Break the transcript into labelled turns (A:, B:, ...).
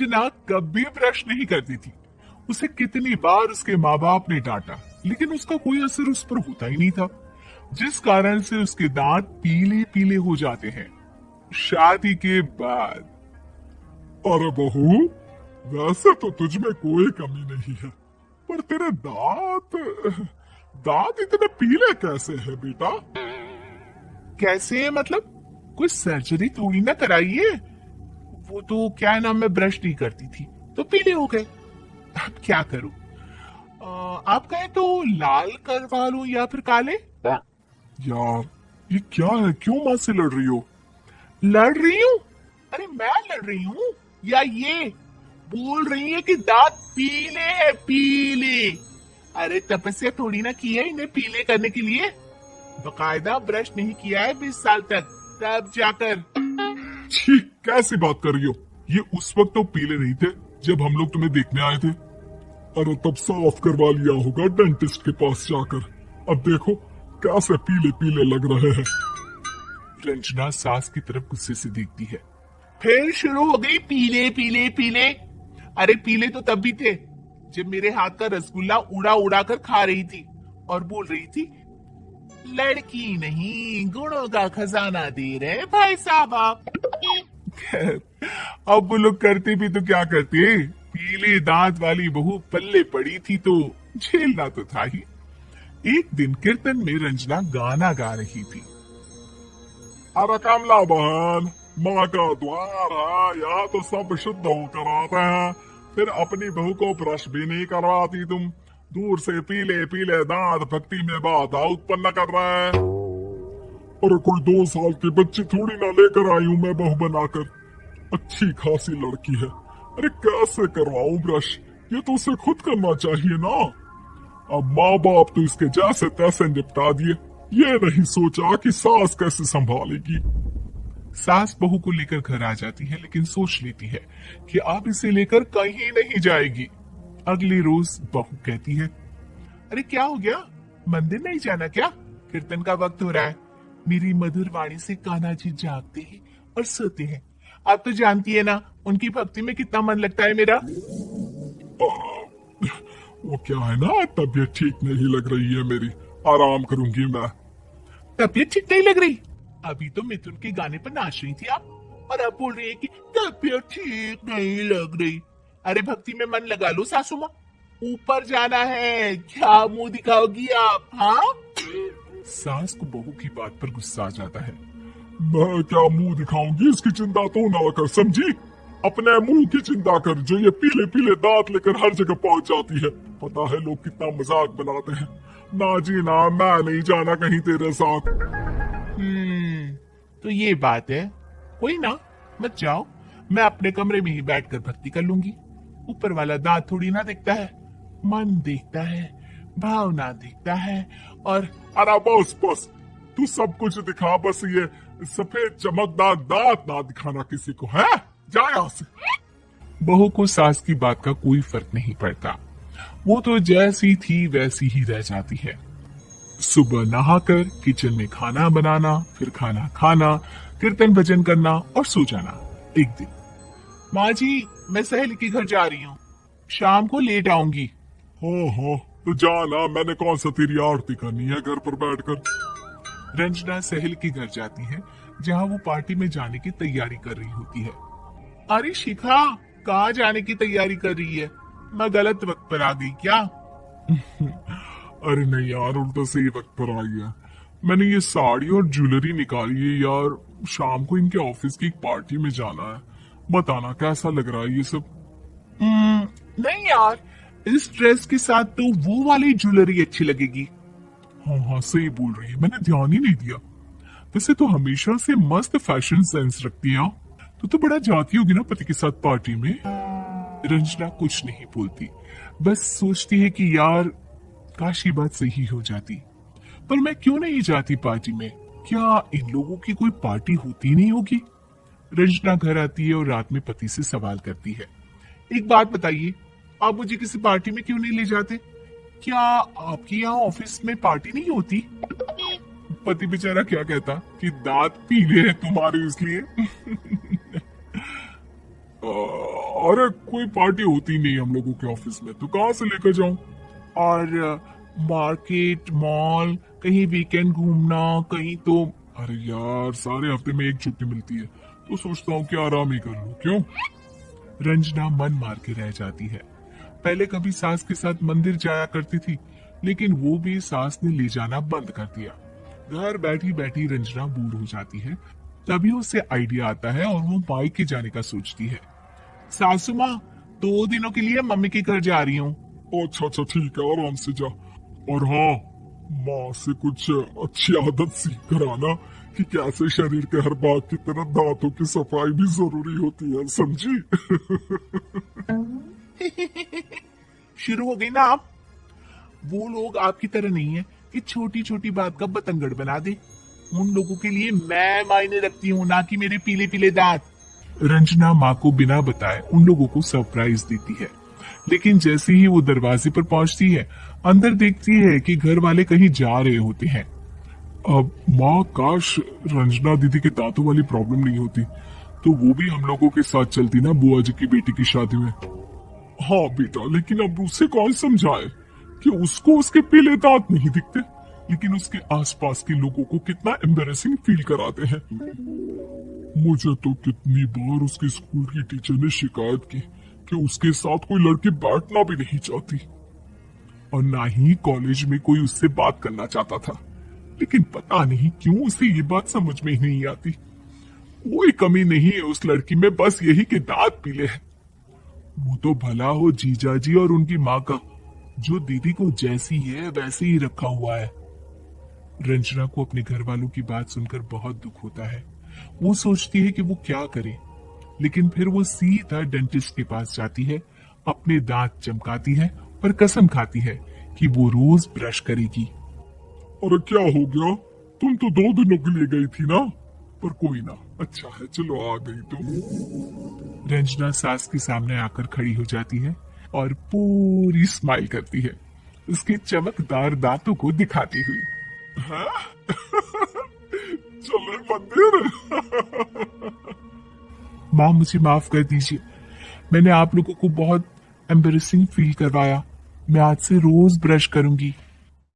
A: रंजना कभी ब्रश नहीं करती थी। उसे कितनी बार उसके माँ बाप ने डांटा, लेकिन उसका कोई असर उस पर होता ही नहीं था, जिस कारण से उसके दांत पीले पीले हो जाते हैं। शादी के बाद। अरे बहू, वैसे तो तुझ में कोई कमी नहीं है, पर तेरे दांत दांत इतने पीले कैसे है बेटा? कैसे है मतलब? कोई सर्जरी थोड़ी ना कराई है। वो तो क्या नाम, मैं ब्रश नहीं करती थी तो पीले हो गए। अब क्या करूं? आप कहें तो लाल करवा लूं या फिर काले? यार, ये क्या है? क्यों माँ से लड़ रही हो? लड़ रही हूँ? अरे मैं लड़ रही हूँ या ये बोल रही है कि दांत पीले है, पीले? अरे तपस्या थोड़ी ना की है इन्हें पीले करने के लिए। बकायदा ब्रश नहीं किया है 20 साल तक, तब जाकर। छी, कैसी बात कर रही हो? ये उस वक्त तो पीले नहीं थे जब हम लोग तुम्हें देखने आए थे। अरे तब साफ करवा लिया होगा डेंटिस्ट के पास जाकर। अब देखो कैसे पीले पीले लग रहे हैं। रंजना सास की तरफ गुस्से से देखती है। फिर शुरू हो गई पीले पीले पीले। अरे पीले तो तब भी थे जब मेरे हाथ का रसगुल्ला उड़ा उड़ा कर खा रही थी और बोल रही थी, लड़की नहीं गुणों का खजाना दे रहे भाई साहब आप। अब वो लोग करते भी तो क्या करते? पीले दांत वाली बहू पल्ले पड़ी थी तो झेलना तो था ही। एक दिन कीर्तन में रंजना गाना गा रही थी। अरे कमला बहन, माँ का द्वार है, यहाँ तो सब शुद्ध होकर आते हैं, फिर अपनी बहू को ब्रश भी नहीं करवाती तुम। दूर से पीले पीले दांत भक्ति में बाधा उत्पन्न कर रहे हैं। अरे कोई 2 साल की बच्ची थोड़ी ना लेकर आई हूँ मैं बहू बनाकर। अच्छी खासी लड़की है, अरे कैसे करवाऊं ब्रश? ये तो उसे खुद करना चाहिए ना। अब माँ बाप तो इसके जैसे तैसे निपटा दिए, ये नहीं सोचा कि सास कैसे संभालेगी। सास बहू को लेकर घर आ जाती है, लेकिन सोच लेती है कि अब इसे लेकर कहीं नहीं जाएगी। अगले रोज बहू कहती है, अरे क्या हो गया, मंदिर नहीं जाना क्या? कीर्तन का वक्त हो रहा है। मेरी मधुर वाणी से कान्हा जी जागते हैं और सोते हैं। आप तो जानती है ना उनकी भक्ति में कितना मन लगता है मेरा। वो क्या है ना, तबीयत ठीक नहीं लग रही है मेरी, आराम करूंगी मैं। तबीयत ठीक नहीं लग रही? अभी तो मिथुन के गाने पर नाच रही थी आप, और अब बोल रही है कि तबीयत ठीक नहीं लग रही। अरे भक्ति में मन लगा लो सासू माँ, ऊपर जाना है, क्या मुंह दिखाओगी आप? हाँ। सास को बहू की बात पर गुस्सा आ जाता है। मैं क्या मुंह दिखाऊंगी, इसकी चिंता तो ना कर, समझी? अपने मुंह की चिंता कर, जो ये पीले पीले दांत लेकर हर जगह पहुंच जाती है। पता है लोग कितना मजाक बनाते हैं। ना जी ना, मैं नहीं जाना कहीं तेरे साथ। तो ये बात है। कोई ना, मत जाओ, मैं अपने कमरे में ही बैठकर भक्ति कर लूंगी। ऊपर वाला दांत थोड़ी ना देखता है, मन देखता है, भावना देखता है। और अरे बस बस, तू सब कुछ दिखा, बस ये सफेद चमकदार दांत ना दिखाना किसी को, है? जा यहाँ से। बहू को सास की बात का कोई फर्क नहीं पड़ता, वो तो जैसी थी वैसी ही रह जाती है। सुबह नहाकर किचन में खाना बनाना, फिर खाना खाना, कीर्तन भजन करना और सो जाना। एक दिन, माँ जी मैं सहेली के घर जा रही हूँ, शाम को लेट आऊंगी। हाँ, तो जाना, मैंने कौन सा तेरी आरती करनी है घर पर बैठकर। रंजना सहेली के घर जाती है, जहाँ वो पार्टी में जाने की तैयारी कर रही होती है। अरे शिखा, कहाँ जाने की तैयारी कर रही है? मैं गलत वक्त पर आ गई क्या? अरे नहीं यार, उल्टा सही वक्त पर आई है। मैंने ये साड़ी और ज्वेलरी निकाली है यार, शाम को इनके ऑफिस की एक पार्टी में जाना है। बताना कैसा लग रहा है ये सब? नहीं यार, इस ड्रेस के साथ तो वो वाली ज्वेलरी अच्छी लगेगी। हाँ सही बोल रही है, मैंने ध्यान ही नहीं दिया। वैसे तो हमेशा से मस्त फैशन सेंस रखती है। तो बड़ा जाती होगी ना पति के साथ पार्टी में। रंजना कुछ नहीं बोलती, बस सोचती है कि यार काश ये बात सही हो जाती। पर मैं क्यों नहीं जाती पार्टी में? क्या इन लोगों की कोई पार्टी होती नहीं होगी? रंजना घर आती है और रात में पति से सवाल करती है, एक बात बताइए, आप मुझे किसी पार्टी में क्यों नहीं ले जाते? क्या आपके यहाँ ऑफिस में पार्टी नहीं होती? पति बेचारा क्या कहता कि दांत पीले हैं तुम्हारे इसलिए। अरे कोई पार्टी होती नहीं हम लोगों के ऑफिस में, तो कहाँ से लेकर जाऊं? और मार्केट, मॉल, कहीं वीकेंड घूमना, कहीं तो अरे यार सारे हफ्ते में एक छुट्टी मिलती है, तो सोचता हूँ कि आराम ही कर लूं। क्यों? रंजना मन मार के रह जाती है। पहले कभी सास के साथ मंदिर जाया करती थी, लेकिन वो भी सास ने ले जाना बंद कर दिया। घर बैठी बैठी रंजना बोर हो जाती है। तभी उसे आइडिया आता है और वो मायके जाने का सोचती है। सासू माँ, 2 दिनों के लिए मम्मी के घर जा रही हूँ। अच्छा अच्छा ठीक है, आराम से जा। और हाँ, माँ से कुछ अच्छी आदत सीख कर आना कि कैसे शरीर के हर भाग की तरह दांतों की सफाई भी जरूरी होती है, समझी? शुरू हो गई ना आप। वो लोग आपकी तरह नहीं है कि छोटी छोटी बात का बतंगड़ बना दे। उन लोगों के लिए मैं मायने रखती हूँ, ना कि मेरे पीले पीले दांत। रंजना माँ को बिना बताए उन लोगों को सरप्राइज देती है, लेकिन जैसे ही वो दरवाजे पर पहुंचती है, अंदर देखती है कि घर वाले कहीं जा रहे होते हैं। अब माँ, काश रंजना दीदी के दांतों वाली प्रॉब्लम नहीं होती, तो वो भी हम लोगों के साथ चलती ना बुआ जी की बेटी की शादी में। हाँ बेटा, लेकिन अब उसे कौन समझाए कि उसको उसके पीले दांत नहीं दिखते, लेकिन उसके आसपास के लोगों को कितना एम्बेरसिंग फील कराते हैं। मुझे तो कितनी बार उसके स्कूल की टीचर ने शिकायत की कि उसके साथ कोई लड़की बैठना भी नहीं चाहती, और ना ही कॉलेज में कोई उससे बात करना चाहता था। लेकिन पता नहीं क्यों उसे ये बात समझ में ही नहीं आती। कोई कमी नहीं है उस लड़की में, बस यही कि दांत पीले हैं। वो तो भला हो जीजा जी और उनकी माँ का, जो दीदी को जैसी है वैसे ही रखा हुआ है। रंजना को अपने घर वालों की बात सुनकर बहुत दुख होता है। वो सोचती है कि वो क्या करे, लेकिन फिर वो सीधा डेंटिस्ट के पास जाती है, अपने दांत चमकाती है और कसम खाती है कि वो रोज ब्रश करेगी। अरे क्या हो गया? तुम तो 2 दिनों के लिए गई थी ना? पर कोई ना, अच्छा है, चलो आ गई तुम। रंजना सास के सामने आकर खड़ी हो जाती है और पूरी स्माइल करती है, उसके चमकदार दांतों को दिखाती हुई। चले मंदिर। माँ, मुझे माफ कर दीजिए, मैंने आप लोगों को बहुत एम्बेरसिंग फील करवाया। मैं आज से रोज ब्रश करूंगी।